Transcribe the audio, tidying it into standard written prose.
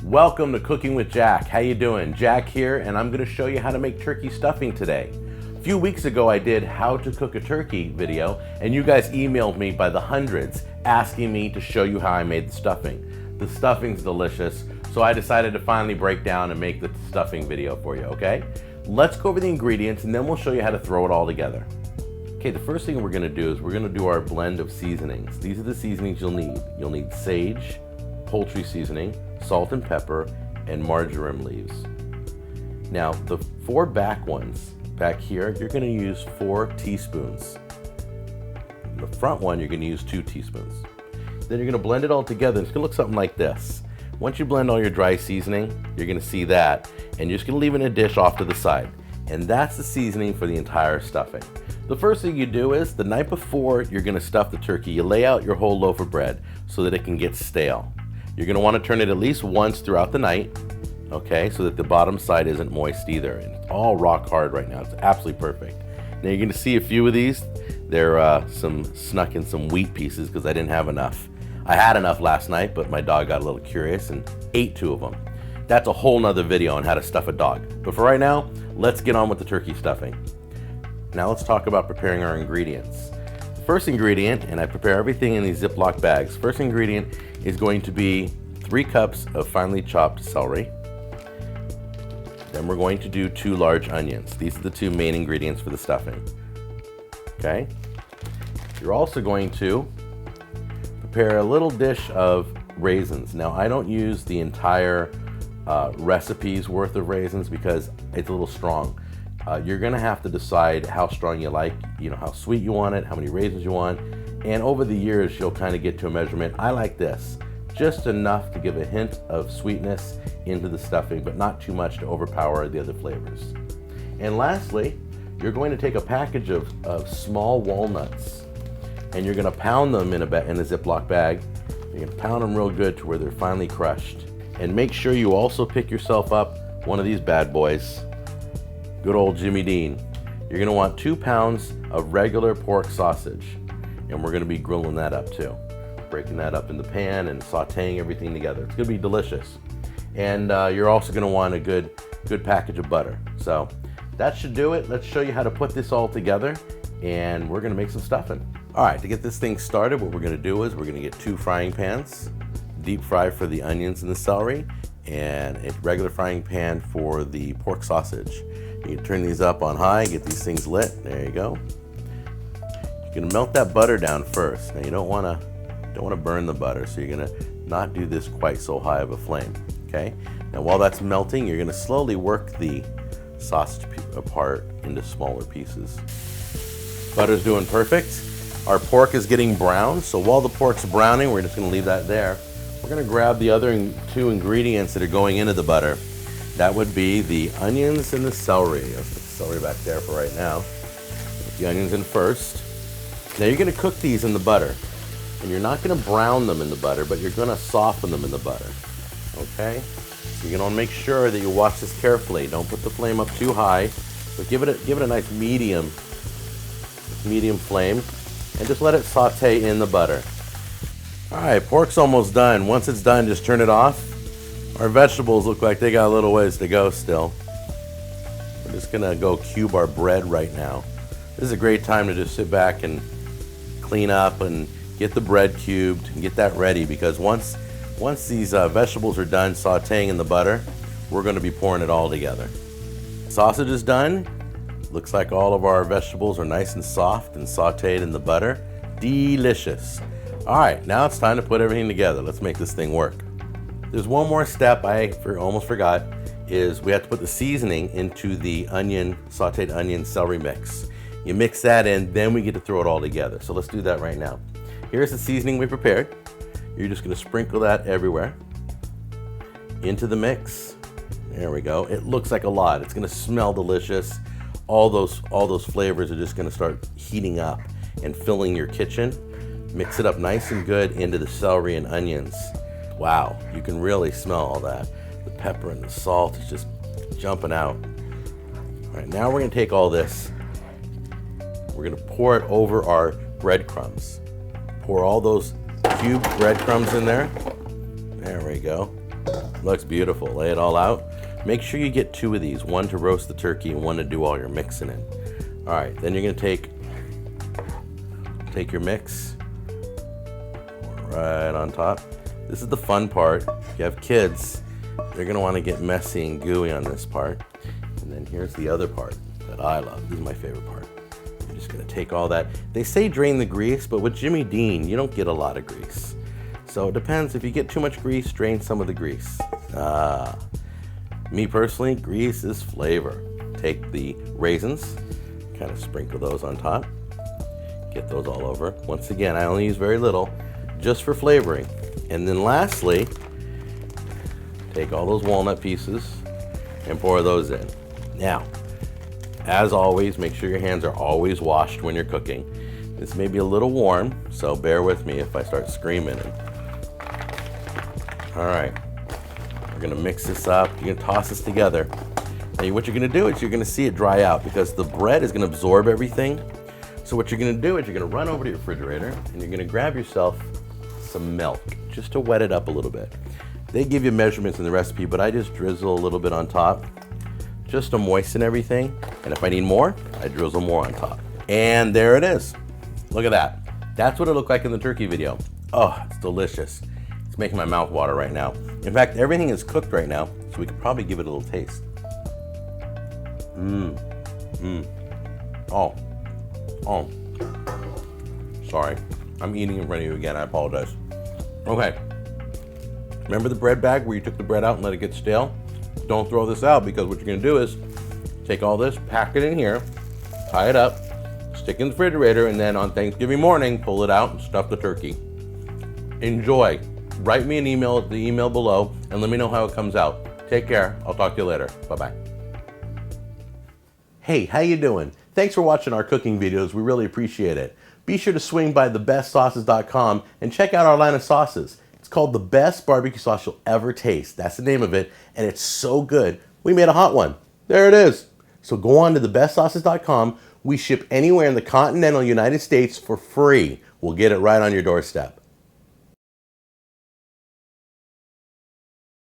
Welcome to Cooking with Jack. How you doing? Jack here, and I'm going to show you how to make turkey stuffing today. A few weeks ago I did how to cook a turkey video, and you guys emailed me by the hundreds asking me to show you how I made the stuffing. The stuffing's delicious, so I decided to finally break down and make the stuffing video for you, okay? Let's go over the ingredients and then we'll show you how to throw it all together. Okay, the first thing we're going to do is we're going to do our blend of seasonings. These are the seasonings you'll need. You'll need sage, poultry seasoning, salt and pepper, and marjoram leaves. Now, the four back ones, back here, you're going to use 4 teaspoons. The front one, you're going to use 2 teaspoons. Then you're going to blend it all together. It's going to look something like this. Once you blend all your dry seasoning, you're going to see that, and you're just going to leave it in a dish off to the side. And that's the seasoning for the entire stuffing. The first thing you do is, the night before you're going to stuff the turkey, you lay out your whole loaf of bread so that it can get stale. You're going to want to turn it at least once throughout the night, okay, so that the bottom side isn't moist either. And it's all rock hard right now. It's absolutely perfect. Now you're going to see a few of these. They're snuck in some wheat pieces because I didn't have enough. I had enough last night, but my dog got a little curious and ate 2 of them. That's a whole nother video on how to stuff a dog. But for right now, let's get on with the turkey stuffing. Now let's talk about preparing our ingredients. The first ingredient, and I prepare everything in these Ziploc bags. First ingredient is going to be 3 cups of finely chopped celery. Then we're going to do 2 large onions. These are the 2 main ingredients for the stuffing. Okay? You're also going to prepare a little dish of raisins. Now, I don't use the entire recipe's worth of raisins because it's a little strong. You're gonna have to decide how strong you like, how sweet you want it, how many raisins you want, and over the years you'll kind of get to a measurement. I like this, just enough to give a hint of sweetness into the stuffing, but not too much to overpower the other flavors. And lastly, you're going to take a package of small walnuts, and you're gonna pound them in a Ziploc bag. You're gonna pound them real good to where they're finely crushed. And make sure you also pick yourself up one of these bad boys. Good old Jimmy Dean. You're gonna want 2 pounds of regular pork sausage, and we're gonna be grilling that up too. Breaking that up in the pan and sauteing everything together. It's gonna be delicious. And you're also gonna want a good package of butter. So that should do it. Let's show you how to put this all together, and we're gonna make some stuffing. All right, to get this thing started, what we're gonna do is we're gonna get 2 frying pans, deep fry for the onions and the celery, and a regular frying pan for the pork sausage. You can turn these up on high, get these things lit. There you go. You're gonna melt that butter down first. Now you don't wanna burn the butter, so you're gonna not do this quite so high of a flame. Okay. Now while that's melting, you're gonna slowly work the sausage apart into smaller pieces. Butter's doing perfect. Our pork is getting brown, so while the pork's browning, we're just gonna leave that there. We're gonna grab the other 2 ingredients that are going into the butter. That would be the onions and the celery. I'll put the celery back there for right now. Put the onions in first. Now you're gonna cook these in the butter. And you're not gonna brown them in the butter, but you're gonna soften them in the butter. Okay? So you're gonna wanna make sure that you watch this carefully. Don't put the flame up too high, but give it a nice medium flame, and just let it saute in the butter. All right, pork's almost done. Once it's done, just turn it off. Our vegetables look like they got a little ways to go still. We're just gonna go cube our bread right now. This is a great time to just sit back and clean up and get the bread cubed and get that ready, because once these vegetables are done sauteing in the butter, we're gonna be pouring it all together. Sausage is done. Looks like all of our vegetables are nice and soft and sauteed in the butter. Delicious. All right, now it's time to put everything together. Let's make this thing work. There's one more step I almost forgot, is we have to put the seasoning into the sauteed onion celery mix. You mix that in, then we get to throw it all together. So let's do that right now. Here's the seasoning we prepared. You're just gonna sprinkle that everywhere into the mix. There we go. It looks like a lot. It's gonna smell delicious. All those flavors are just gonna start heating up and filling your kitchen. Mix it up nice and good into the celery and onions. Wow, you can really smell all that. The pepper and the salt is just jumping out. All right, now we're gonna take all this. We're gonna pour it over our breadcrumbs. Pour all those cubed breadcrumbs in there. There we go. Looks beautiful. Lay it all out. Make sure you get 2 of these, one to roast the turkey and one to do all your mixing in. All right, then you're gonna take your mix right on top. This is the fun part. If you have kids, they're gonna wanna get messy and gooey on this part. And then here's the other part that I love. This is my favorite part. You're just gonna take all that. They say drain the grease, but with Jimmy Dean, you don't get a lot of grease. So it depends. If you get too much grease, drain some of the grease. Me personally, grease is flavor. Take the raisins, kind of sprinkle those on top. Get those all over. Once again, I only use very little, just for flavoring. And then lastly, take all those walnut pieces and pour those in. Now, as always, make sure your hands are always washed when you're cooking. This may be a little warm, so bear with me if I start screaming. All right, we're gonna mix this up. You're gonna toss this together. Now what you're gonna do is you're gonna see it dry out because the bread is gonna absorb everything. So what you're gonna do is you're gonna run over to your refrigerator and you're gonna grab yourself some milk just to wet it up a little bit. They give you measurements in the recipe, but I just drizzle a little bit on top just to moisten everything. And if I need more, I drizzle more on top. And there it is. Look at that. That's what it looked like in the turkey video. Oh, it's delicious. It's making my mouth water right now. In fact, everything is cooked right now, so we could probably give it a little taste. Oh, sorry. I'm eating in front of you again, I apologize. Okay, remember the bread bag where you took the bread out and let it get stale? Don't throw this out because what you're gonna do is take all this, pack it in here, tie it up, stick it in the refrigerator, and then on Thanksgiving morning, pull it out and stuff the turkey. Enjoy. Write me an email at the email below and let me know how it comes out. Take care, I'll talk to you later. Bye-bye. Hey, how you doing? Thanks for watching our cooking videos. We really appreciate it. Be sure to swing by thebestsauces.com and check out our line of sauces. It's called the best barbecue sauce you'll ever taste. That's the name of it, and it's so good. We made a hot one. There it is. So go on to thebestsauces.com. We ship anywhere in the continental United States for free. We'll get it right on your doorstep.